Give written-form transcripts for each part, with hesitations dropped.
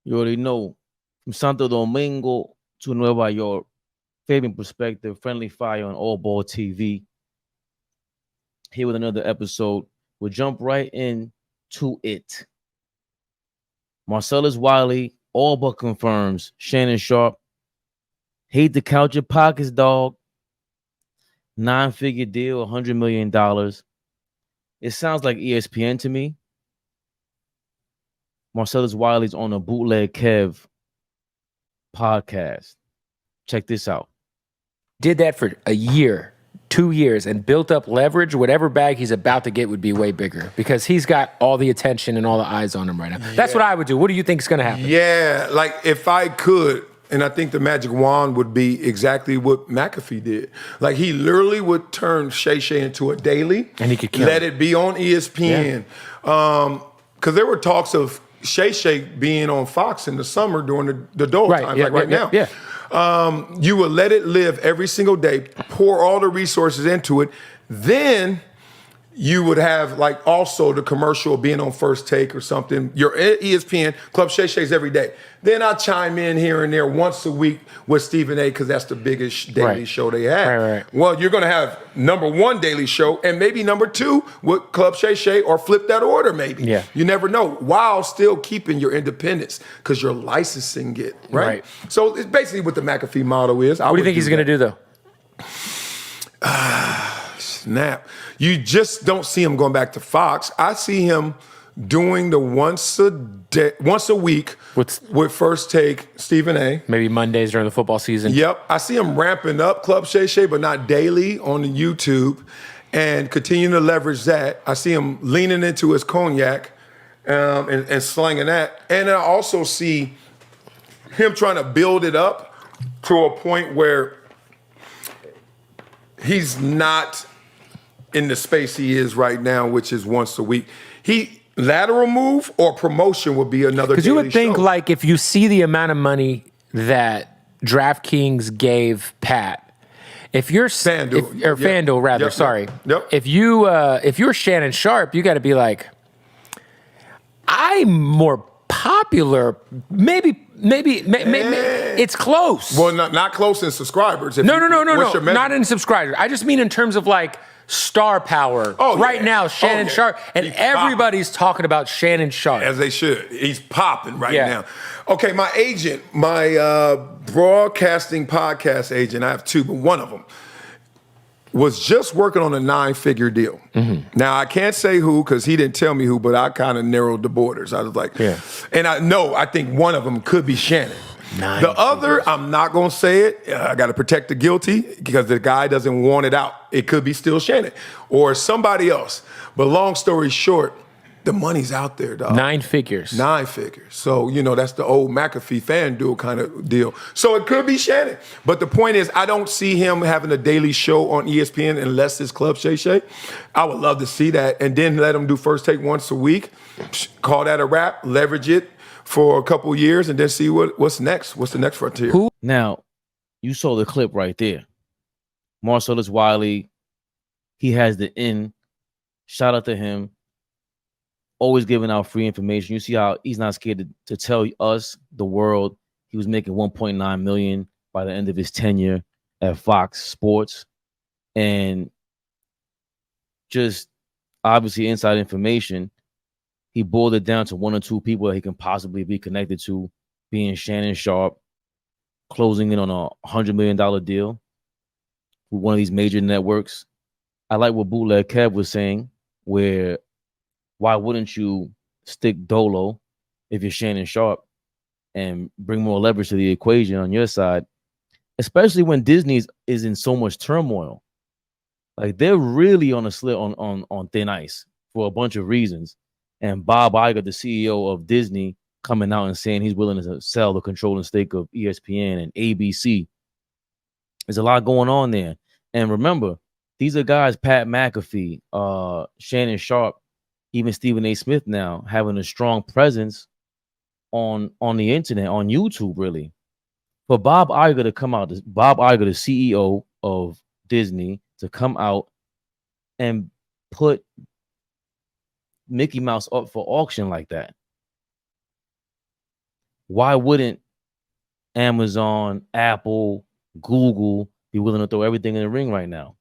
You already know. From Santo Domingo to Nueva York, Fabian Perspective, Friendly Fire on AllBallTV. Here with another episode. We'll jump right into it. Marcellus Wiley all but confirms Shannon Sharpe. Hate to count your pockets, dog. 9-figure deal, $100 million. It sounds like ESPN to me. Marcellus Wiley's on a Bootleg Kev podcast. Check this out. Did that for a year, 2 years, and built up leverage. Whatever bag he's about to get would be way bigger because he's got all the attention and all the eyes on him right now. That's what I would do. What do you think is going to happen? Yeah, like if I could, and I think the magic wand would be exactly what McAfee did. Like he literally would turn Shay Shay into a daily, and he could kill let it be on ESPN. Because there were talks of Shay Shay being on Fox in the summer during the dole time, like now. Yeah. You would let it live every single day, pour all the resources into it. Then you would have like also the commercial being on First Take or something. Your ESPN, Club Shay Shay's every day. Then I chime in here and there once a week with Stephen A because that's the biggest daily show they have. Right. Well, you're going to have #1 daily show and maybe #2 with Club Shay Shay or flip that order maybe. Yeah. You never know, while still keeping your independence because you're licensing it, right? So it's basically what the McAfee model is. What do you think he's going to do though? Snap. You just don't see him going back to Fox. I see him doing the once a week with First Take, Stephen A. Maybe Mondays during the football season. Yep. I see him ramping up Club Shay Shay, but not daily on the YouTube and continuing to leverage that. I see him leaning into his cognac and slanging that. And I also see him trying to build it up to a point where he's not in the space he is right now, which is once a week. Lateral move or promotion would be another. Because you would think, like, if you see the amount of money that DraftKings gave Pat, if you're FanDuel rather, sorry. Yep. If you're Shannon Sharpe, you got to be like, I'm more popular. Maybe it's close. Well, not close in subscribers. No, not in subscribers. I just mean in terms of like star power. Now, Shannon Sharpe, and everybody's talking about Shannon Sharpe. As they should. He's popping right now. Okay, my agent, my broadcasting podcast agent, I have two, but one of them was just working on a 9-figure deal. Now, I can't say who because he didn't tell me who, but I kind of narrowed the borders. I was like, and I think one of them could be Shannon. The other, I'm not going to say it. I got to protect the guilty because the guy doesn't want it out. It could be still Shannon or somebody else. But long story short, the money's out there, dog. 9 figures. 9 figures. So, that's the old McAfee FanDuel kind of deal. So it could be Shannon. But the point is, I don't see him having a daily show on ESPN unless it's Club Shay Shay. I would love to see that. And then let him do First Take once a week. Call that a wrap. Leverage it for a couple years and then see what's next. What's the next frontier? Now, you saw the clip right there. Marcellus Wiley, he has the in. Shout out to him. Always giving out free information. You see how he's not scared to tell us, the world, he was making $1.9 million by the end of his tenure at Fox Sports. And just obviously inside information, he boiled it down to 1 or 2 people that he can possibly be connected to, being Shannon Sharpe, closing in on a $100 million deal with one of these major networks. I like what Bootleg Kev was saying, where why wouldn't you stick Dolo if you're Shannon Sharpe and bring more leverage to the equation on your side, especially when Disney is in so much turmoil. Like they're really on a on thin ice for a bunch of reasons. And Bob Iger, the CEO of Disney, coming out and saying he's willing to sell the controlling stake of ESPN and ABC. There's a lot going on there. And remember, these are guys, Pat McAfee, Shannon Sharpe, even Stephen A. Smith now having a strong presence on the internet, on YouTube, really. For Bob Iger to come out, Bob Iger, the CEO of Disney, to come out and put Mickey Mouse up for auction like that. why wouldn't Amazon, Apple, Google be willing to throw everything in the ring right now?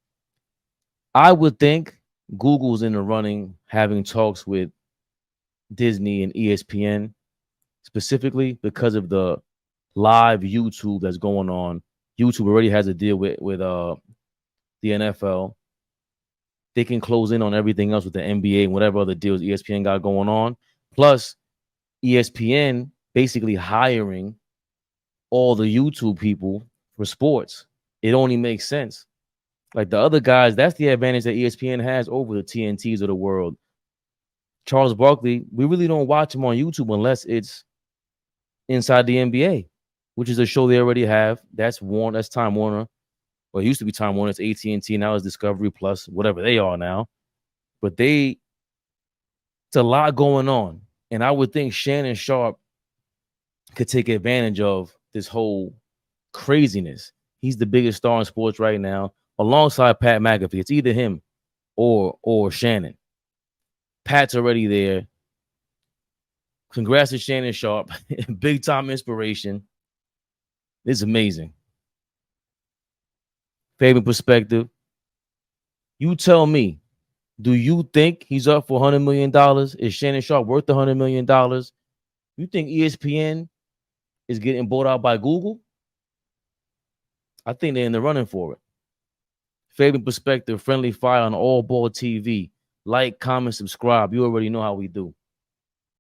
I would think Google's in the running, having talks with Disney and ESPN specifically because of the live YouTube that's going on. YouTube already has a deal with the NFL. They can close in on everything else with the NBA and whatever other deals ESPN got going on. Plus, ESPN basically hiring all the YouTube people for sports. It only makes sense. Like the other guys, that's the advantage that ESPN has over the TNTs of the world. Charles Barkley, we really don't watch him on YouTube unless it's Inside the NBA, which is a show they already have. That's Time Warner. Well, it used to be Time Warner. It's AT&T. Now it's Discovery Plus, whatever they are now. But it's a lot going on. And I would think Shannon Sharpe could take advantage of this whole craziness. He's the biggest star in sports right now, alongside Pat McAfee. It's either him or Shannon. Pat's already there. Congrats to Shannon Sharpe. Big time inspiration. It's amazing. Fabian Perspective. You tell me, do you think he's up for $100 million? Is Shannon Sharpe worth $100 million? You think ESPN is getting bought out by Google? I think they're in the running for it. Fabian Perspective, friendly fire on AllBallTV. Like, comment, subscribe. You already know how we do.